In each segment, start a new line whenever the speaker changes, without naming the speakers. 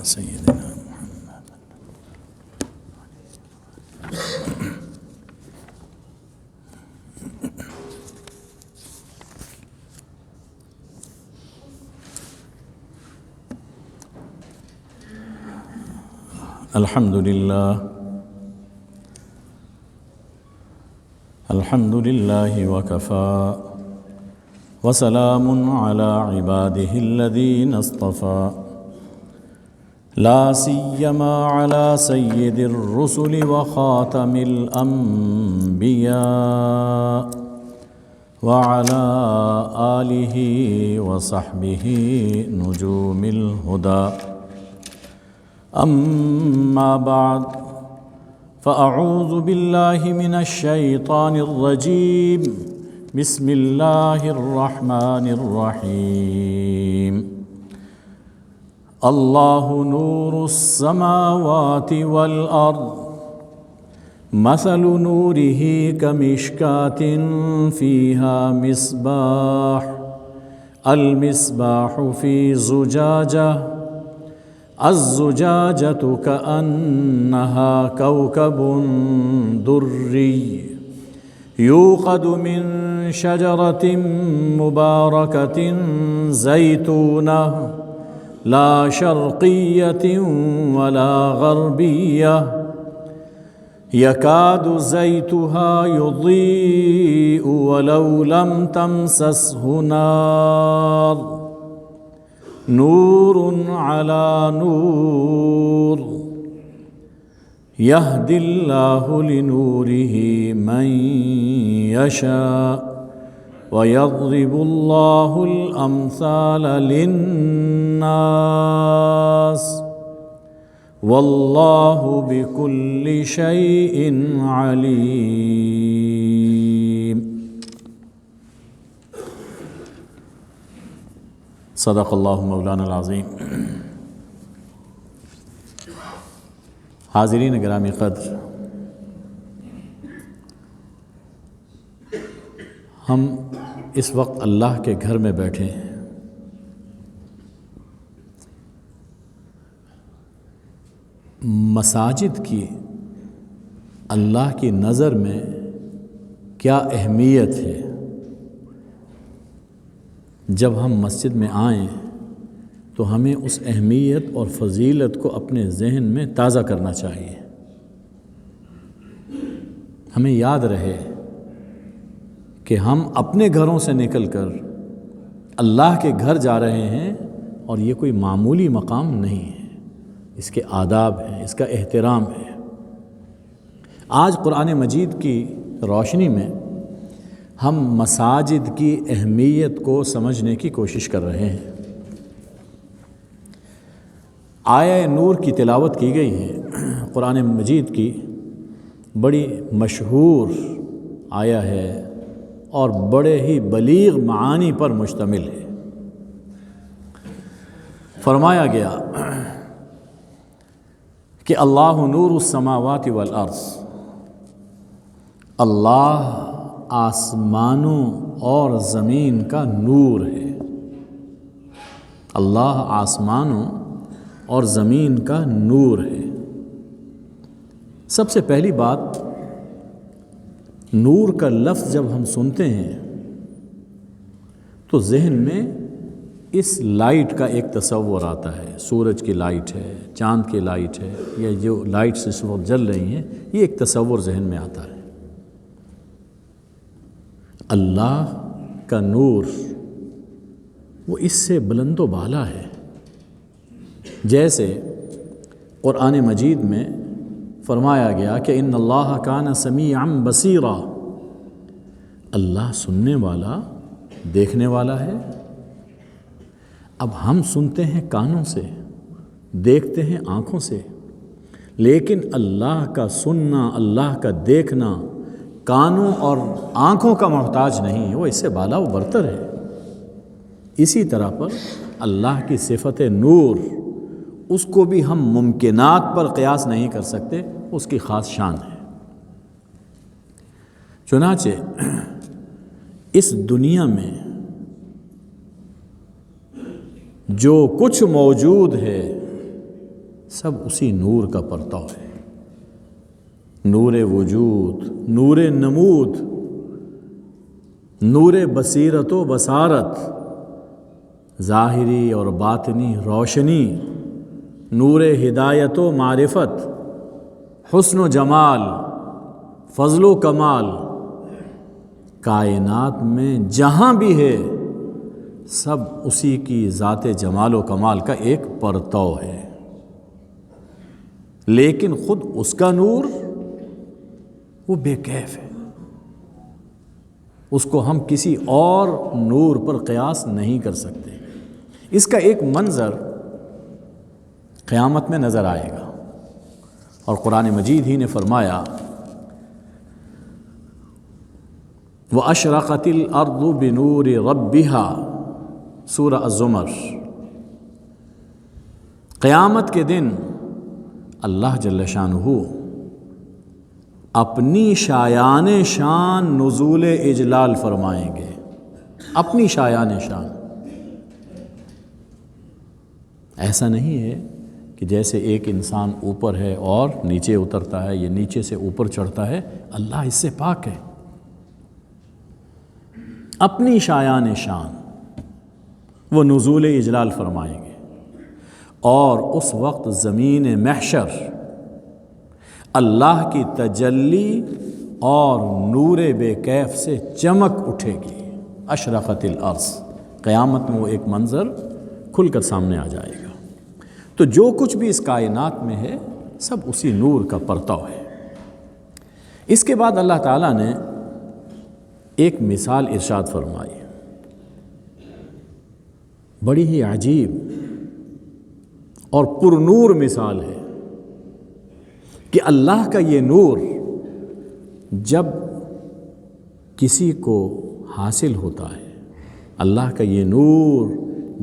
سيدنا محمد. الحمد لله وكفى وسلام على عباده الذين اصطفى لا سيما على سيد الرسل وخاتم الأنبياء وعلى آله وصحبه نجوم الهدى. أما بعد فأعوذ بالله من الشيطان الرجيم. بسم الله الرحمن الرحيم. الله نور السماوات والأرض مثل نوره كمشكاة فيها مصباح المصباح في زجاجة الزجاجة كأنها كوكب دري يوقد من شجرة مباركة زيتونة لا شرقية ولا غربية يكاد زيتها يضيء ولو لم تمسسه نار نور على نور يهدي الله لنوره من يشاء ويضرب الله الأمثال للناس والله بكل شيء عليم. صدق اللہ مولانا العظیم. حاضرین گرامی قدر، ہم اس وقت اللہ کے گھر میں بیٹھے ہیں. مساجد کی اللہ کی نظر میں کیا اہمیت ہے؟ جب ہم مسجد میں آئیں تو ہمیں اس اہمیت اور فضیلت کو اپنے ذہن میں تازہ کرنا چاہیے. ہمیں یاد رہے کہ ہم اپنے گھروں سے نکل کر اللہ کے گھر جا رہے ہیں اور یہ کوئی معمولی مقام نہیں ہے. اس کے آداب ہیں، اس کا احترام ہے. آج قرآن مجید کی روشنی میں ہم مساجد کی اہمیت کو سمجھنے کی کوشش کر رہے ہیں. آیہ نور کی تلاوت کی گئی ہے. قرآن مجید کی بڑی مشہور آیہ ہے اور بڑے ہی بلیغ معانی پر مشتمل ہے. فرمایا گیا کہ اللہ نور السماوات والارض، اللہ آسمانوں اور زمین کا نور ہے. اللہ آسمانوں اور زمین کا نور ہے. سب سے پہلی بات، نور کا لفظ جب ہم سنتے ہیں تو ذہن میں اس لائٹ کا ایک تصور آتا ہے. سورج کی لائٹ ہے، چاند کی لائٹ ہے، یا جو لائٹس اس وقت جل رہی ہیں، یہ ایک تصور ذہن میں آتا ہے. اللہ کا نور وہ اس سے بلند و بالا ہے. جیسے قرآن مجید میں فرمایا گیا کہ ان اللہ کان سمیعا بصیرا، اللہ سننے والا، دیکھنے والا ہے. اب ہم سنتے ہیں کانوں سے، دیکھتے ہیں آنکھوں سے، لیکن اللہ کا سننا، اللہ کا دیکھنا کانوں اور آنکھوں کا محتاج نہیں ہے، وہ اس سے بالا و برتر ہے. اسی طرح پر اللہ کی صفت نور، اس کو بھی ہم ممکنات پر قیاس نہیں کر سکتے، اس کی خاص شان ہے. چنانچہ اس دنیا میں جو کچھ موجود ہے سب اسی نور کا پرتو ہے۔ نور وجود، نور نمود، نور بصیرت و بصارت، ظاہری اور باطنی روشنی، نور ہدایت و معرفت، حسن و جمال، فضل و کمال، کائنات میں جہاں بھی ہے سب اسی کی ذات جمال و کمال کا ایک پرتو ہے، لیکن خود اس کا نور وہ بے کیف ہے، اس کو ہم کسی اور نور پر قیاس نہیں کر سکتے۔ اس کا ایک منظر قیامت میں نظر آئے گا، اور قرآن مجید ہی نے فرمایا وَأَشْرَقَتِ الْأَرْضُ بِنُورِ رَبِّهَا، سورہ الزمر۔ قیامت کے دن اللہ جل شانہ اپنی شایان شان نزول اجلال فرمائیں گے، اپنی شایان شان۔ ایسا نہیں ہے کہ جیسے ایک انسان اوپر ہے اور نیچے اترتا ہے یا نیچے سے اوپر چڑھتا ہے، اللہ اس سے پاک ہے۔ اپنی شایان شان وہ نزول اجلال فرمائیں گے، اور اس وقت زمین محشر اللہ کی تجلی اور نور بے کیف سے چمک اٹھے گی۔ اشرقت الارض، قیامت میں وہ ایک منظر کھل کر سامنے آ جائے گا۔ تو جو کچھ بھی اس کائنات میں ہے سب اسی نور کا پرتو ہے۔ اس کے بعد اللہ تعالیٰ نے ایک مثال ارشاد فرمائی، بڑی ہی عجیب اور پرنور مثال ہے کہ اللہ کا یہ نور جب کسی کو حاصل ہوتا ہے، اللہ کا یہ نور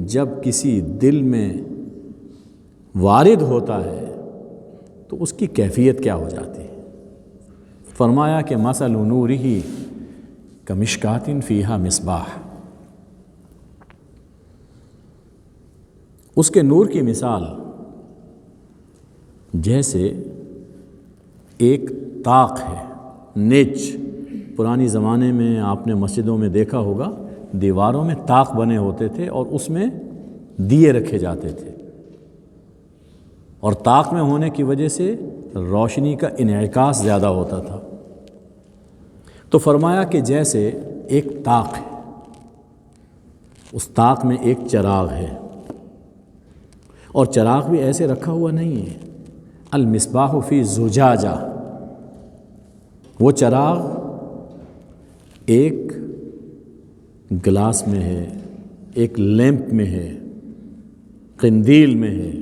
جب کسی دل میں وارد ہوتا ہے تو اس کی کیفیت کیا ہو جاتی ہے۔ فرمایا کہ مثل نورہ کمشکات فیہا مصباح، اس کے نور کی مثال جیسے ایک طاق ہے، نیچ۔ پرانی زمانے میں آپ نے مسجدوں میں دیکھا ہوگا، دیواروں میں طاق بنے ہوتے تھے اور اس میں دیے رکھے جاتے تھے، اور طاق میں ہونے کی وجہ سے روشنی کا انعکاس زیادہ ہوتا تھا۔ تو فرمایا کہ جیسے ایک طاق ہے، اس طاق میں ایک چراغ ہے، اور چراغ بھی ایسے رکھا ہوا نہیں ہے، المصباح فی زجاجہ، وہ چراغ ایک گلاس میں ہے، ایک لیمپ میں ہے، قندیل میں ہے،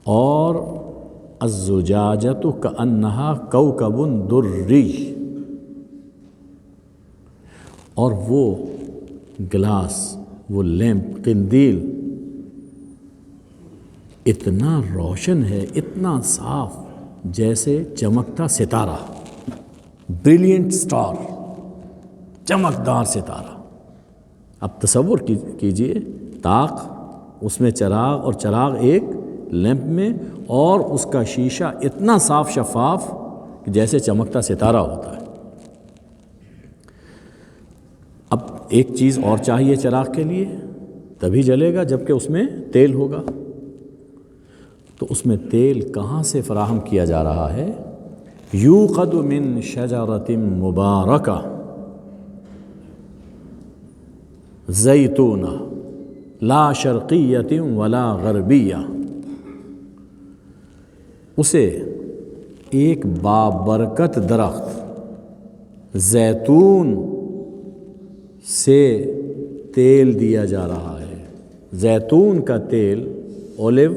اور الزجاجۃ کأنہا کوکب دری، اور وہ گلاس، وہ لیمپ، قندیل اتنا روشن ہے، اتنا صاف، جیسے چمکتا ستارہ، بریلینٹ سٹار، چمکدار ستارہ۔ اب تصور کیجئے طاق، اس میں چراغ، اور چراغ ایک لیمپ میں، اور اس کا شیشہ اتنا صاف شفاف کہ جیسے چمکتا ستارہ ہوتا ہے۔ اب ایک چیز اور چاہیے چراغ کے لیے، تبھی جلے گا جب کہ اس میں تیل ہوگا۔ تو اس میں تیل کہاں سے فراہم کیا جا رہا ہے؟ یوقد من شجرۃ مبارکہ زیتونہ لا شرقیۃ ولا غربیہ، اسے ایک بابرکت درخت زیتون سے تیل دیا جا رہا ہے۔ زیتون کا تیل، اولیو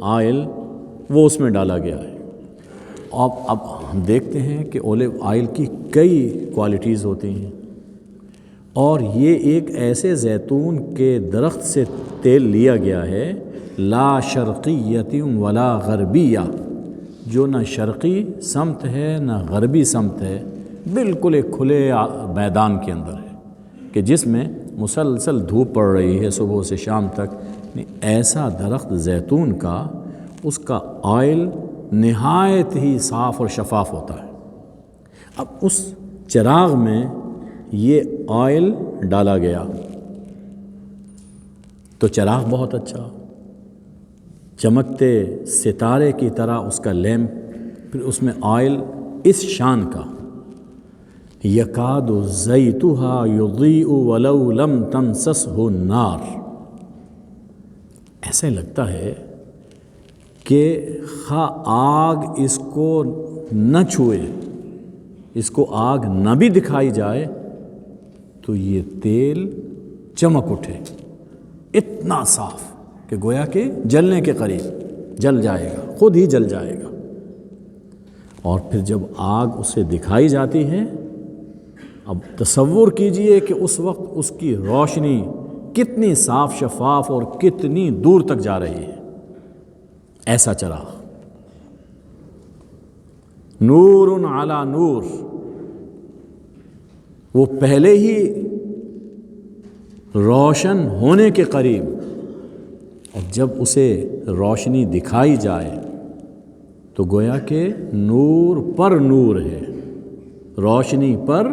آئل، وہ اس میں ڈالا گیا ہے۔ اب ہم دیکھتے ہیں کہ اولیو آئل کی کئی کوالٹیز ہوتی ہیں، اور یہ ایک ایسے زیتون کے درخت سے تیل لیا گیا ہے لا شرقیۃ ولا غربیہ، جو نہ شرقی سمت ہے نہ غربی سمت ہے، بالکل ایک کھلے میدان کے اندر ہے، کہ جس میں مسلسل دھوپ پڑ رہی ہے صبح سے شام تک، ایسا درخت زیتون کا، اس کا آئل نہایت ہی صاف اور شفاف ہوتا ہے۔ اب اس چراغ میں یہ آئل ڈالا گیا تو چراغ بہت اچھا، چمکتے ستارے کی طرح اس کا لیمپ، پھر اس میں آئل اس شان کا، یکاد زیتھا یضیء ولو لم تمسسہ النار، ایسے لگتا ہے کہ خواہ آگ اس کو نہ چھوئے، اس کو آگ نہ بھی دکھائی جائے تو یہ تیل چمک اٹھے، اتنا صاف کہ گویا کہ جلنے کے قریب، جل جائے گا، خود ہی جل جائے گا۔ اور پھر جب آگ اسے دکھائی جاتی ہے، اب تصور کیجئے کہ اس وقت اس کی روشنی کتنی صاف شفاف اور کتنی دور تک جا رہی ہے۔ ایسا چراغ، نور علی نور، وہ پہلے ہی روشن ہونے کے قریب، اور جب اسے روشنی دکھائی جائے تو گویا کہ نور پر نور ہے، روشنی پر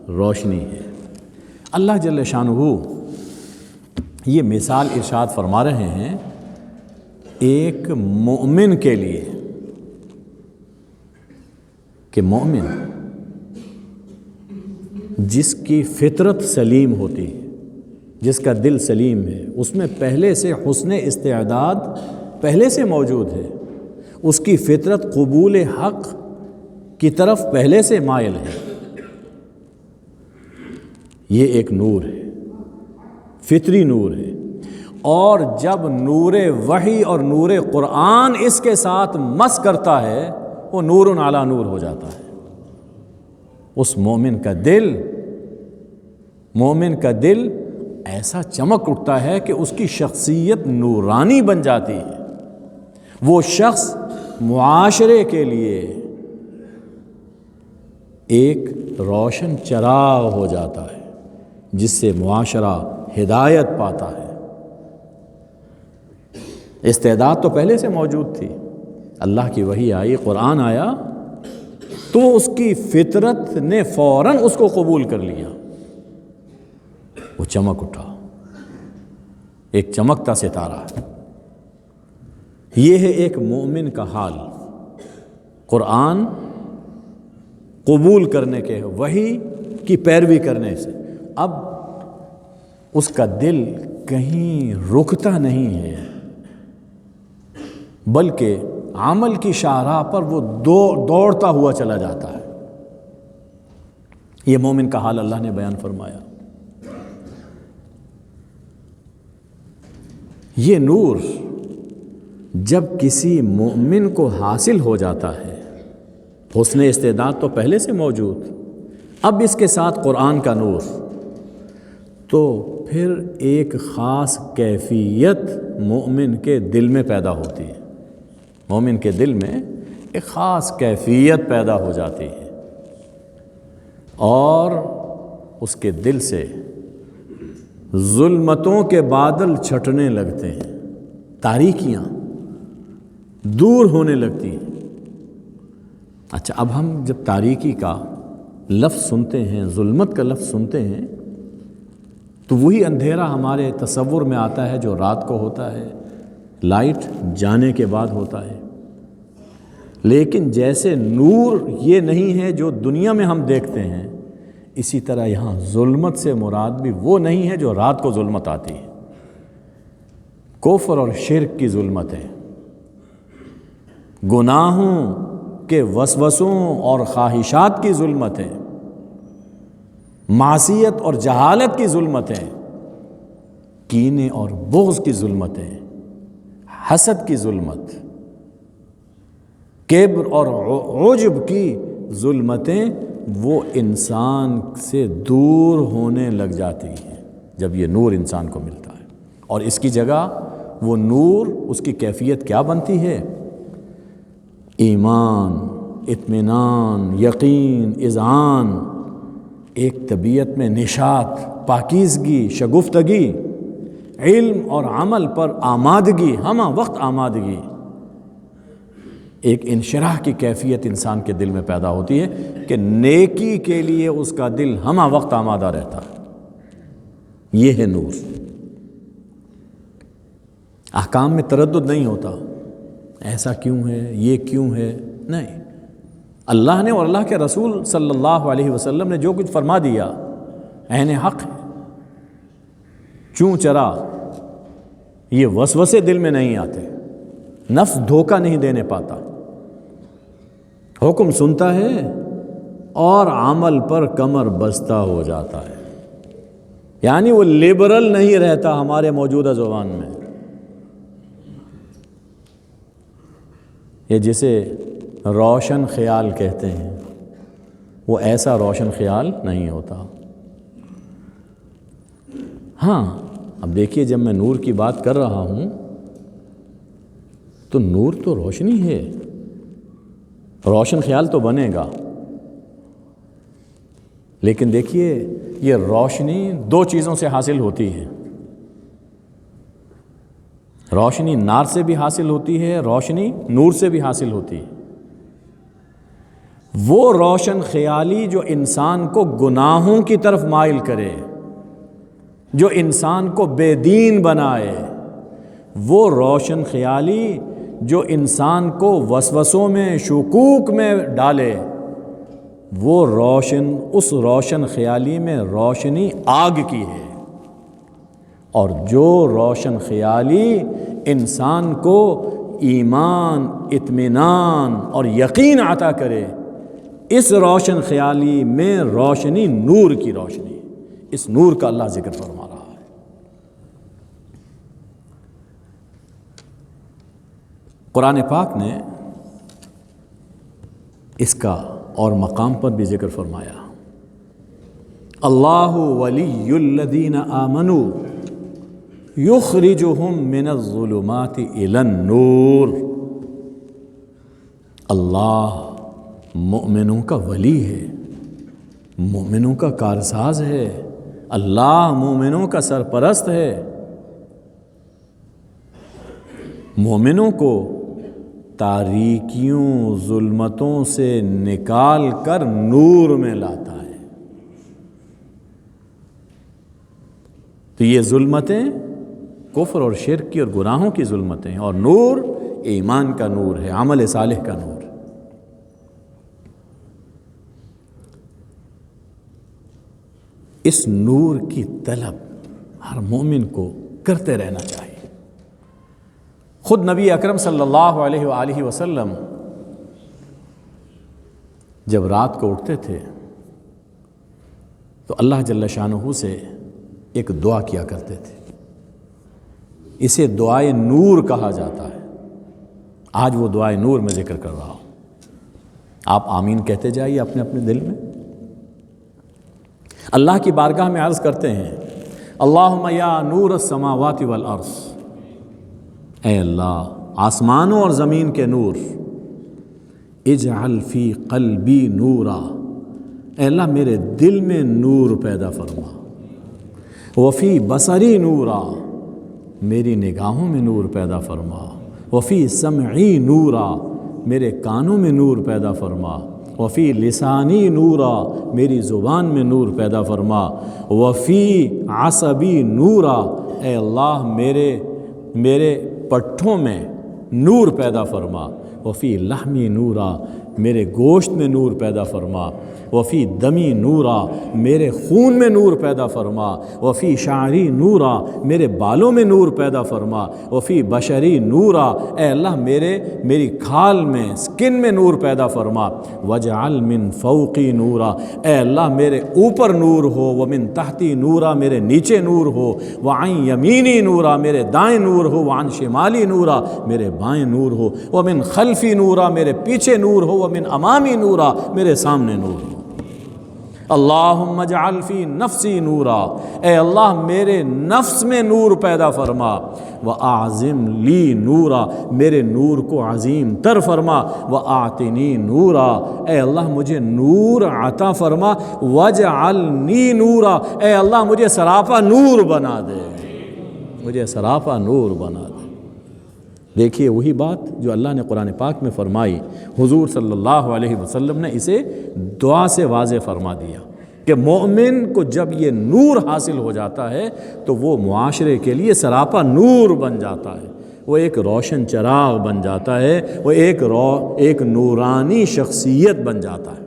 روشنی ہے۔ اللہ جل شانہ یہ مثال ارشاد فرما رہے ہیں ایک مومن کے لیے، کہ مومن جس کی فطرت سلیم ہوتی ہے، جس کا دل سلیم ہے، اس میں پہلے سے حسن استعداد پہلے سے موجود ہے، اس کی فطرت قبول حق کی طرف پہلے سے مائل ہے، یہ ایک نور ہے، فطری نور ہے۔ اور جب نور وحی اور نور قرآن اس کے ساتھ مس کرتا ہے، وہ نور علی نور ہو جاتا ہے۔ اس مومن کا دل ایسا چمک اٹھتا ہے کہ اس کی شخصیت نورانی بن جاتی ہے، وہ شخص معاشرے کے لیے ایک روشن چراغ ہو جاتا ہے، جس سے معاشرہ ہدایت پاتا ہے۔ استعداد تو پہلے سے موجود تھی، اللہ کی وحی آئی، قرآن آیا تو اس کی فطرت نے فوراً اس کو قبول کر لیا، وہ چمک اٹھا، ایک چمکتا ستارہ ہے۔ یہ ہے ایک مومن کا حال، قرآن قبول کرنے کے، وحی کی پیروی کرنے سے۔ اب اس کا دل کہیں رکتا نہیں ہے، بلکہ عمل کی شاہراہ پر وہ دوڑتا ہوا چلا جاتا ہے۔ یہ مومن کا حال اللہ نے بیان فرمایا۔ یہ نور جب کسی مومن کو حاصل ہو جاتا ہے، حسن استعداد تو پہلے سے موجود، اب اس کے ساتھ قرآن کا نور، تو پھر ایک خاص کیفیت مومن کے دل میں پیدا ہوتی ہے، مومن کے دل میں ایک خاص کیفیت پیدا ہو جاتی ہے، اور اس کے دل سے ظلمتوں کے بادل چھٹنے لگتے ہیں، تاریکیاں دور ہونے لگتی ہیں۔ اچھا، اب ہم جب تاریکی کا لفظ سنتے ہیں، ظلمت کا لفظ سنتے ہیں، تو وہی اندھیرا ہمارے تصور میں آتا ہے جو رات کو ہوتا ہے، لائٹ جانے کے بعد ہوتا ہے۔ لیکن جیسے نور یہ نہیں ہے جو دنیا میں ہم دیکھتے ہیں، اسی طرح یہاں ظلمت سے مراد بھی وہ نہیں ہے جو رات کو ظلمت آتی ہے۔ کفر اور شرک کی ظلمت ہے، گناہوں کے وسوسوں اور خواہشات کی ظلمت ہے، معصیت اور جہالت کی ظلمت ہے، کینے اور بغض کی ظلمت ہے، حسد کی ظلمت، کبر اور عجب کی ظلمتیں وہ انسان سے دور ہونے لگ جاتی ہیں جب یہ نور انسان کو ملتا ہے۔ اور اس کی جگہ وہ نور، اس کی کیفیت کیا بنتی ہے؟ ایمان، اطمینان، یقین، اذعان، ایک طبیعت میں نشاط، پاکیزگی، شگفتگی، علم اور عمل پر آمادگی، ہمہ وقت آمادگی، ایک انشراح کی کیفیت انسان کے دل میں پیدا ہوتی ہے کہ نیکی کے لیے اس کا دل ہمہ وقت آمادہ رہتا ہے۔ یہ ہے نور۔ احکام میں تردد نہیں ہوتا، ایسا کیوں ہے، یہ کیوں ہے، نہیں، اللہ نے اور اللہ کے رسول صلی اللہ علیہ وسلم نے جو کچھ فرما دیا عین حق ہے۔ چوں چرا یہ وسوسے دل میں نہیں آتے، نفس دھوکہ نہیں دینے پاتا، حکم سنتا ہے اور عمل پر کمر بستہ ہو جاتا ہے، یعنی وہ لبرل نہیں رہتا ہمارے موجودہ زبان میں۔ یہ جسے روشن خیال کہتے ہیں، وہ ایسا روشن خیال نہیں ہوتا۔ ہاں اب دیکھیے، جب میں نور کی بات کر رہا ہوں تو نور تو روشنی ہے، روشن خیال تو بنے گا، لیکن دیکھیے یہ روشنی دو چیزوں سے حاصل ہوتی ہے۔ روشنی نار سے بھی حاصل ہوتی ہے، روشنی نور سے بھی حاصل ہوتی ہے۔ وہ روشن خیالی جو انسان کو گناہوں کی طرف مائل کرے، جو انسان کو بے دین بنائے، وہ روشن خیالی جو انسان کو وسوسوں میں، شکوک میں ڈالے، وہ روشن، اس روشن خیالی میں روشنی آگ کی ہے۔ اور جو روشن خیالی انسان کو ایمان، اطمینان اور یقین عطا کرے، اس روشن خیالی میں روشنی نور کی روشنی، اس نور کا اللہ ذکر فرما رہا ہے۔ قرآن پاک نے اس کا اور مقام پر بھی ذکر فرمایا، اللہ ولی الذین آمنوا یخرجہم من الظلمات الی النور۔ اللہ مومنوں کا ولی ہے، مومنوں کا کارساز ہے، اللہ مومنوں کا سرپرست ہے، مومنوں کو تاریکیوں، ظلمتوں سے نکال کر نور میں لاتا ہے۔ تو یہ ظلمتیں کفر اور شرک کی اور گناہوں کی ظلمتیں، اور نور ایمان کا نور ہے، عمل صالح کا نور۔ اس نور کی طلب ہر مومن کو کرتے رہنا چاہیے۔ خود نبی اکرم صلی اللہ علیہ وآلہ وسلم جب رات کو اٹھتے تھے تو اللہ جل شانہ سے ایک دعا کیا کرتے تھے، اسے دعائے نور کہا جاتا ہے۔ آج وہ دعائے نور میں ذکر کر رہا ہوں، آپ آمین کہتے جائیے اپنے اپنے دل میں۔ اللہ کی بارگاہ میں عرض کرتے ہیں، اللہم یا نور السماوات والارض، اے اللہ آسمانوں اور زمین کے نور، اجعل فی قلبی نورا، اے اللہ میرے دل میں نور پیدا فرما، وفی بصری نورا، میری نگاہوں میں نور پیدا فرما، وفی سمعی نورا، میرے کانوں میں نور پیدا فرما، وفی لسانی نورا، میری زبان میں نور پیدا فرما، وفی عصبی نورا، اے اللہ میرے پٹھوں میں نور پیدا فرما، وفی لحمی نورا، میرے گوشت میں نور پیدا فرما، وفی دمی نورا، میرے خون میں نور پیدا فرما، وفی شعری نورا، میرے بالوں میں نور پیدا فرما، وفی بشری نورا، اے اللہ میری کھال میں، سکن میں نور پیدا فرما، وجعل من فوقی نورا، اے اللہ میرے اوپر نور ہو، ومن تحتی نورا، میرے نیچے نور ہو، وعن یمینی نورا، میرے دائیں نور ہو، وعن شمالی نورا، میرے بائیں نور ہو، ومن خلفی نورا، میرے پیچھے نور ہو، ومن امامی نورا، میرے سامنے نور ہو۔ اللہم اجعل فی نفسی نورا، اے اللہ میرے نفس میں نور پیدا فرما، وَأَعْظِمْ لی نورا، میرے نور کو عظیم تر فرما، وَأَعْتِنِی نورا، اے اللہ مجھے نور عطا فرما، وَاجْعَلْنِی نورا، اے اللہ مجھے سراپا نور بنا دے۔ مجھے سراپا نور بنا دے۔ دیکھیے وہی بات جو اللہ نے قرآن پاک میں فرمائی، حضور صلی اللہ علیہ وسلم نے اسے دعا سے واضح فرما دیا کہ مومن کو جب یہ نور حاصل ہو جاتا ہے تو وہ معاشرے کے لیے سراپا نور بن جاتا ہے، وہ ایک روشن چراغ بن جاتا ہے، وہ ایک نورانی شخصیت بن جاتا ہے۔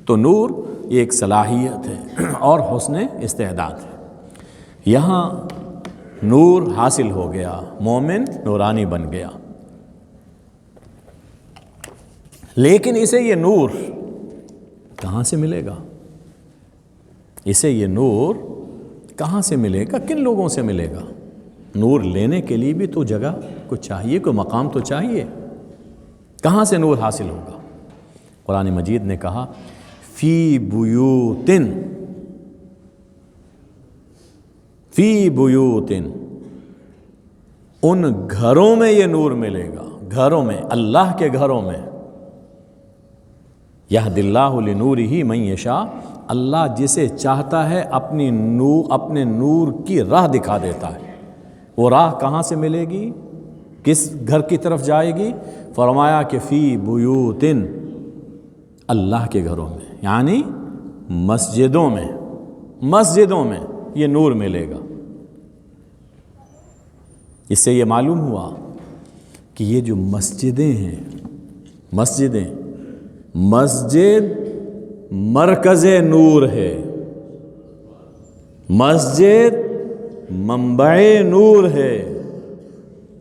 تو نور یہ ایک صلاحیت ہے اور حسن استعداد ہے۔ یہاں نور حاصل ہو گیا، مومن نورانی بن گیا، لیکن اسے یہ نور کہاں سے ملے گا؟ اسے یہ نور کہاں سے ملے گا؟ کن لوگوں سے ملے گا؟ نور لینے کے لیے بھی تو جگہ کچھ چاہیے، کوئی مقام تو چاہیے۔ کہاں سے نور حاصل ہوگا؟ قرآن مجید نے کہا فی بیوتن، فی بیوتن، ان گھروں میں یہ نور ملے گا، گھروں میں، اللہ کے گھروں میں۔ یہد اللہ لنورہ من یشاء، اللہ جسے چاہتا ہے اپنے نور کی راہ دکھا دیتا ہے۔ وہ راہ کہاں سے ملے گی؟ کس گھر کی طرف جائے گی؟ فرمایا کہ فی بیوتن، اللہ کے گھروں میں، یعنی مسجدوں میں، مسجدوں میں یہ نور ملے گا۔ اس سے یہ معلوم ہوا کہ یہ جو مسجدیں ہیں، مسجد مرکز نور ہے، مسجد منبع نور ہے،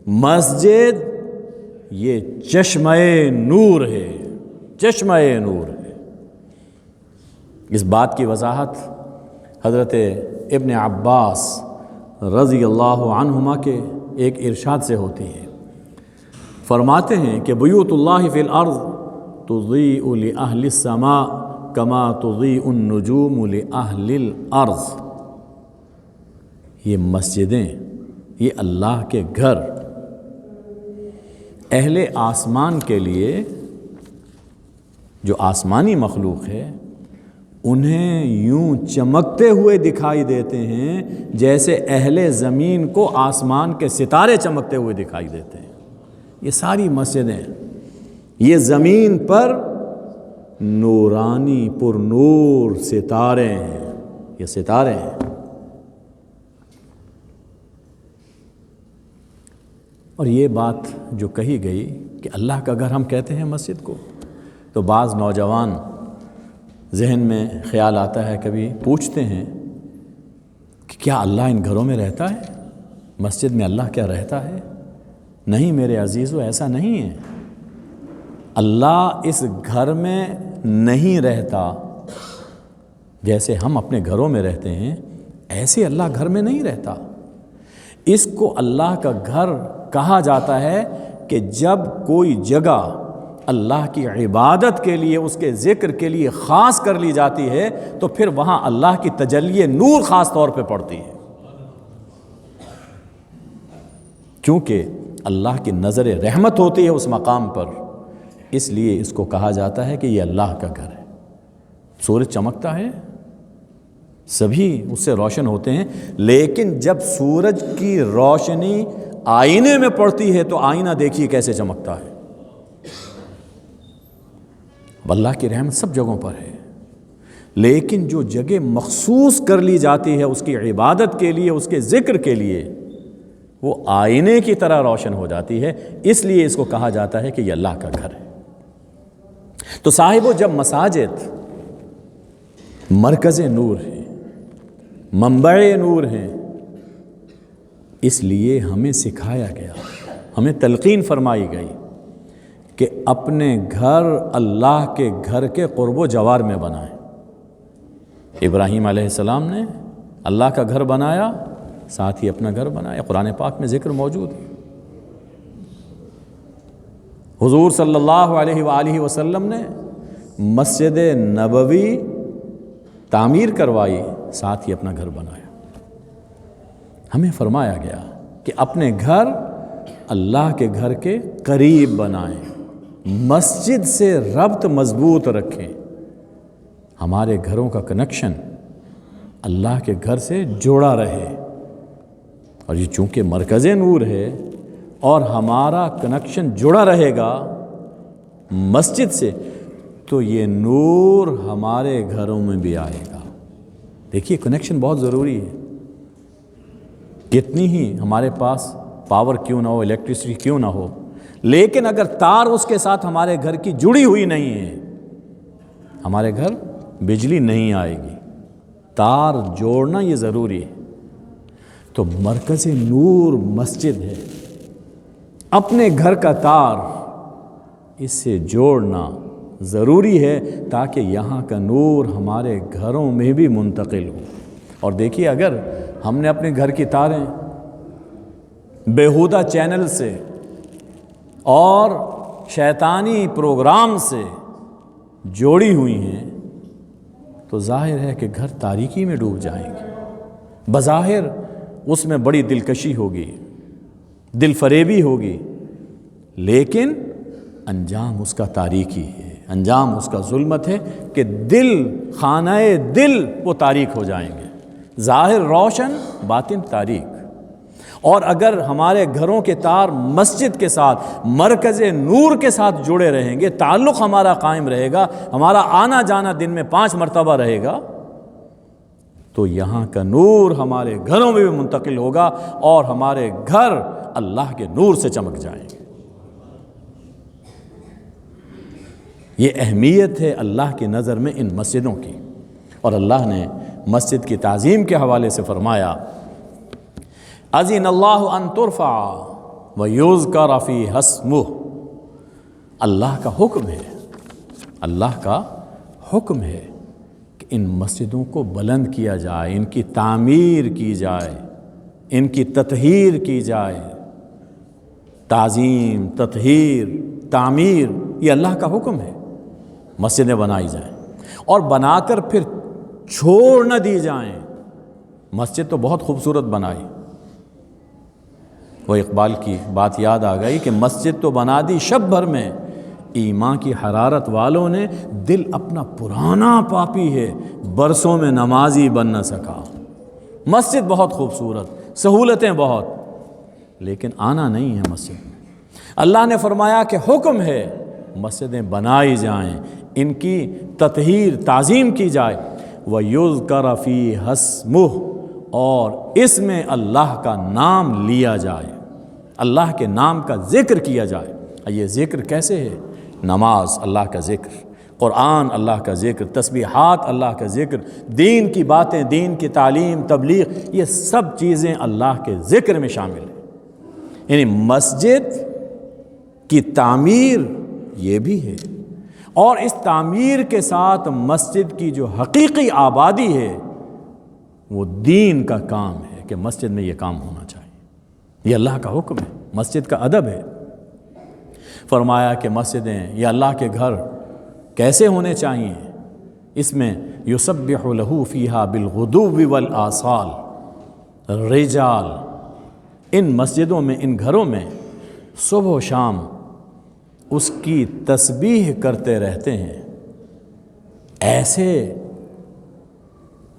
مسجد یہ چشمہ نور ہے، چشمہ نور ہے۔ اس بات کی وضاحت حضرت ابن عباس رضی اللہ عنہما کے ایک ارشاد سے ہوتی ہے۔ فرماتے ہیں کہ بیوت اللہ فی الارض تضیء لأہل السماء کما تضیء النجوم لأہل الارض۔ یہ مسجدیں، یہ اللہ کے گھر اہل آسمان کے لیے، جو آسمانی مخلوق ہے، انہیں یوں چمکتے ہوئے دکھائی دیتے ہیں جیسے اہل زمین کو آسمان کے ستارے چمکتے ہوئے دکھائی دیتے ہیں۔ یہ ساری مسجدیں یہ زمین پر نورانی پر نور ستارے ہیں، یہ ستارے ہیں۔ اور یہ بات جو کہی گئی کہ اللہ کا گھر ہم کہتے ہیں مسجد کو، تو بعض نوجوان ذہن میں خیال آتا ہے، کبھی پوچھتے ہیں کہ کیا اللہ ان گھروں میں رہتا ہے؟ مسجد میں اللہ کیا رہتا ہے؟ نہیں میرے عزیزو، ایسا نہیں ہے۔ اللہ اس گھر میں نہیں رہتا، جیسے ہم اپنے گھروں میں رہتے ہیں ایسے اللہ گھر میں نہیں رہتا۔ اس کو اللہ کا گھر کہا جاتا ہے کہ جب کوئی جگہ اللہ کی عبادت کے لیے، اس کے ذکر کے لیے خاص کر لی جاتی ہے تو پھر وہاں اللہ کی تجلی نور خاص طور پہ پڑتی ہے، کیونکہ اللہ کی نظر رحمت ہوتی ہے اس مقام پر، اس لیے اس کو کہا جاتا ہے کہ یہ اللہ کا گھر ہے۔ سورج چمکتا ہے، سبھی اس سے روشن ہوتے ہیں، لیکن جب سورج کی روشنی آئینے میں پڑتی ہے تو آئینہ دیکھیے کیسے چمکتا ہے۔ اللہ کی رحمت سب جگہوں پر ہے، لیکن جو جگہ مخصوص کر لی جاتی ہے اس کی عبادت کے لیے، اس کے ذکر کے لیے، وہ آئینے کی طرح روشن ہو جاتی ہے، اس لیے اس کو کہا جاتا ہے کہ یہ اللہ کا گھر ہے۔ تو صاحبو، جب مساجد مرکز نور ہے، منبع نور ہیں، اس لیے ہمیں سکھایا گیا، ہمیں تلقین فرمائی گئی کہ اپنے گھر اللہ کے گھر کے قرب و جوار میں بنائیں۔ ابراہیم علیہ السلام نے اللہ کا گھر بنایا، ساتھ ہی اپنا گھر بنایا، قرآن پاک میں ذکر موجود ہے۔ حضور صلی اللہ علیہ وآلہ وسلم نے مسجد نبوی تعمیر کروائی، ساتھ ہی اپنا گھر بنایا۔ ہمیں فرمایا گیا کہ اپنے گھر اللہ کے گھر کے قریب بنائیں، مسجد سے ربط مضبوط رکھیں، ہمارے گھروں کا کنیکشن اللہ کے گھر سے جوڑا رہے۔ اور یہ چونکہ مرکز نور ہے اور ہمارا کنیکشن جڑا رہے گا مسجد سے، تو یہ نور ہمارے گھروں میں بھی آئے گا۔ دیکھیے کنیکشن بہت ضروری ہے۔ کتنی ہی ہمارے پاس پاور کیوں نہ ہو، الیکٹریسٹی کیوں نہ ہو، لیکن اگر تار اس کے ساتھ ہمارے گھر کی جڑی ہوئی نہیں ہے، ہمارے گھر بجلی نہیں آئے گی۔ تار جوڑنا یہ ضروری ہے۔ تو مرکز نور مسجد ہے، اپنے گھر کا تار اس سے جوڑنا ضروری ہے تاکہ یہاں کا نور ہمارے گھروں میں بھی منتقل ہو۔ اور دیکھیے اگر ہم نے اپنے گھر کی تاریں بیہودہ چینل سے اور شیطانی پروگرام سے جوڑی ہوئی ہیں تو ظاہر ہے کہ گھر تاریکی میں ڈوب جائیں گے۔ بظاہر اس میں بڑی دلکشی ہوگی، دل فریبی ہوگی، لیکن انجام اس کا تاریکی ہے، انجام اس کا ظلمت ہے کہ دل، خانہ دل وہ تاریک ہو جائیں گے۔ ظاہر روشن، باطن تاریک۔ اور اگر ہمارے گھروں کے تار مسجد کے ساتھ، مرکز نور کے ساتھ جڑے رہیں گے، تعلق ہمارا قائم رہے گا، ہمارا آنا جانا دن میں 5 مرتبہ رہے گا، تو یہاں کا نور ہمارے گھروں میں بھی منتقل ہوگا اور ہمارے گھر اللہ کے نور سے چمک جائیں گے۔ یہ اہمیت ہے اللہ کی نظر میں ان مسجدوں کی۔ اور اللہ نے مسجد کی تعظیم کے حوالے سے فرمایا، اذن اللہ ان ترفع ویذکر فیہا اسمہ۔ اللہ کا حکم ہے، اللہ کا حکم ہے کہ ان مسجدوں کو بلند کیا جائے، ان کی تعمیر کی جائے، ان کی تطہیر کی جائے۔ تعظیم، تطہیر، تعمیر، یہ اللہ کا حکم ہے۔ مسجدیں بنائی جائیں اور بنا کر پھر چھوڑ نہ دی جائیں۔ مسجد تو بہت خوبصورت بنائی، وہ اقبال کی بات یاد آ گئی کہ مسجد تو بنا دی شب بھر میں، ایمان کی حرارت والوں نے دل اپنا پرانا پاپی ہے، برسوں میں نمازی بن نہ سکا۔ مسجد بہت خوبصورت، سہولتیں بہت، لیکن آنا نہیں ہے مسجد میں۔ اللہ نے فرمایا کہ حکم ہے مسجدیں بنائی جائیں، ان کی تطہیر، تعظیم کی جائے، وَيُذْكَرَ فِيهَا اسْمُهُ، اور اس میں اللہ کا نام لیا جائے، اللہ کے نام کا ذکر کیا جائے۔ یہ ذکر کیسے ہے؟ نماز اللہ کا ذکر، قرآن اللہ کا ذکر، تسبیحات اللہ کا ذکر، دین کی باتیں، دین کی تعلیم، تبلیغ، یہ سب چیزیں اللہ کے ذکر میں شامل ہیں۔ یعنی مسجد کی تعمیر یہ بھی ہے، اور اس تعمیر کے ساتھ مسجد کی جو حقیقی آبادی ہے وہ دین کا کام ہے کہ مسجد میں یہ کام ہونا چاہیے۔ یہ اللہ کا حکم ہے، مسجد کا ادب ہے۔ فرمایا کہ مسجدیں، یہ اللہ کے گھر کیسے ہونے چاہیے؟ اس میں یسبح لہ فیہا بالغدو والآصال رجال، ان مسجدوں میں، ان گھروں میں صبح و شام اس کی تسبیح کرتے رہتے ہیں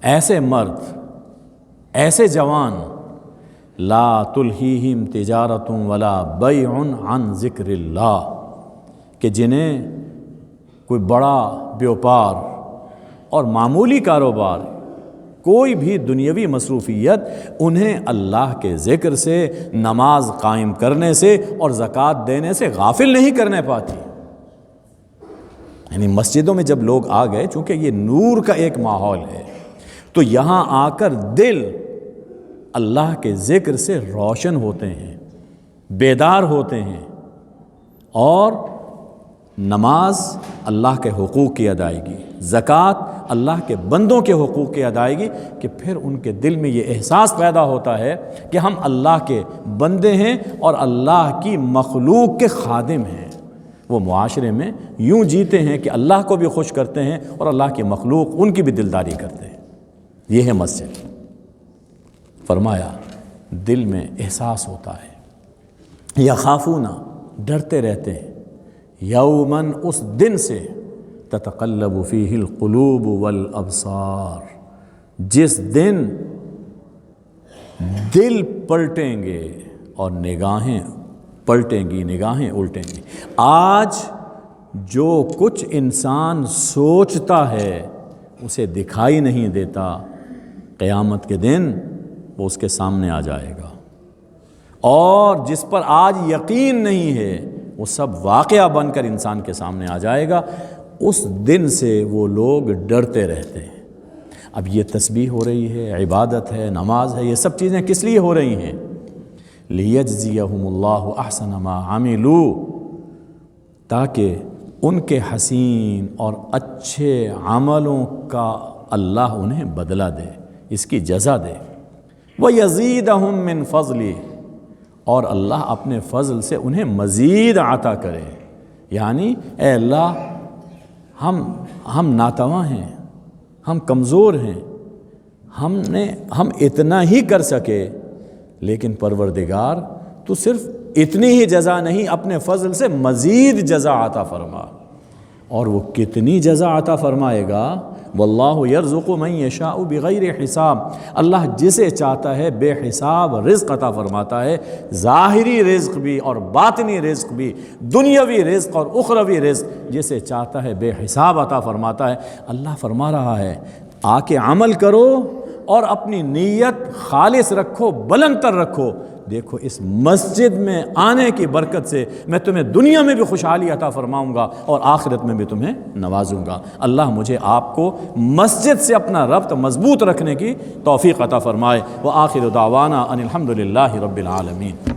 ایسے مرد، ایسے جوان، لا تلہیہم تجارت ولا بیع عن ذکر اللہ، کہ جنہیں کوئی بڑا بیوپار اور معمولی کاروبار، کوئی بھی دنیاوی مصروفیت انہیں اللہ کے ذکر سے، نماز قائم کرنے سے اور زکوٰۃ دینے سے غافل نہیں کرنے پاتی۔ یعنی مسجدوں میں جب لوگ آ گئے، چونکہ یہ نور کا ایک ماحول ہے، تو یہاں آ کر دل اللہ کے ذکر سے روشن ہوتے ہیں، بیدار ہوتے ہیں، اور نماز اللہ کے حقوق کی ادائیگی، زکوٰۃ اللہ کے بندوں کے حقوق کی ادائیگی، کہ پھر ان کے دل میں یہ احساس پیدا ہوتا ہے کہ ہم اللہ کے بندے ہیں اور اللہ کی مخلوق کے خادم ہیں۔ وہ معاشرے میں یوں جیتے ہیں کہ اللہ کو بھی خوش کرتے ہیں اور اللہ کی مخلوق ان کی بھی دلداری کرتے ہیں۔ یہ ہے مسجد۔ فرمایا دل میں احساس ہوتا ہے، یخافون، ڈرتے رہتے ہیں، یومن، اس دن سے، تتقلب فیہ القلوب والابصار، جس دن دل پلٹیں گے اور نگاہیں پلٹیں گی، نگاہیں الٹیں گی۔ آج جو کچھ انسان سوچتا ہے اسے دکھائی نہیں دیتا، قیامت کے دن وہ اس کے سامنے آ جائے گا، اور جس پر آج یقین نہیں ہے وہ سب واقعہ بن کر انسان کے سامنے آ جائے گا۔ اس دن سے وہ لوگ ڈرتے رہتے ہیں۔ اب یہ تسبیح ہو رہی ہے، عبادت ہے، نماز ہے، یہ سب چیزیں کس لیے ہو رہی ہیں؟ لِيَجْزِيَهُمُ اللَّهُ أَحْسَنَ مَا عَمِلُوا، تاکہ ان کے حسین اور اچھے عملوں کا اللہ انہیں بدلہ دے، اس کی جزا دے۔ وَيَزِيدَهُم مِّن فَضْلِهِ، اور اللہ اپنے فضل سے انہیں مزید عطا کرے۔ یعنی اے اللہ ہم ناتواں ہیں، ہم کمزور ہیں، ہم اتنا ہی کر سکے، لیکن پروردگار تو صرف اتنی ہی جزا نہیں، اپنے فضل سے مزید جزا عطا فرما۔ اور وہ کتنی جزا عطا فرمائے گا؟ واللہ یرزق من یشاء بغیر حساب، اللہ جسے چاہتا ہے بے حساب رزق عطا فرماتا ہے، ظاہری رزق بھی اور باطنی رزق بھی، دنیاوی رزق اور اخروی رزق، جسے چاہتا ہے بے حساب عطا فرماتا ہے۔ اللہ فرما رہا ہے آ کے عمل کرو اور اپنی نیت خالص رکھو، بلند تر رکھو۔ دیکھو اس مسجد میں آنے کی برکت سے میں تمہیں دنیا میں بھی خوشحالی عطا فرماؤں گا اور آخرت میں بھی تمہیں نوازوں گا۔ اللہ مجھے آپ کو مسجد سے اپنا ربط مضبوط رکھنے کی توفیق عطا فرمائے۔ وآخر دعوانا ان الحمد للہ رب العالمین۔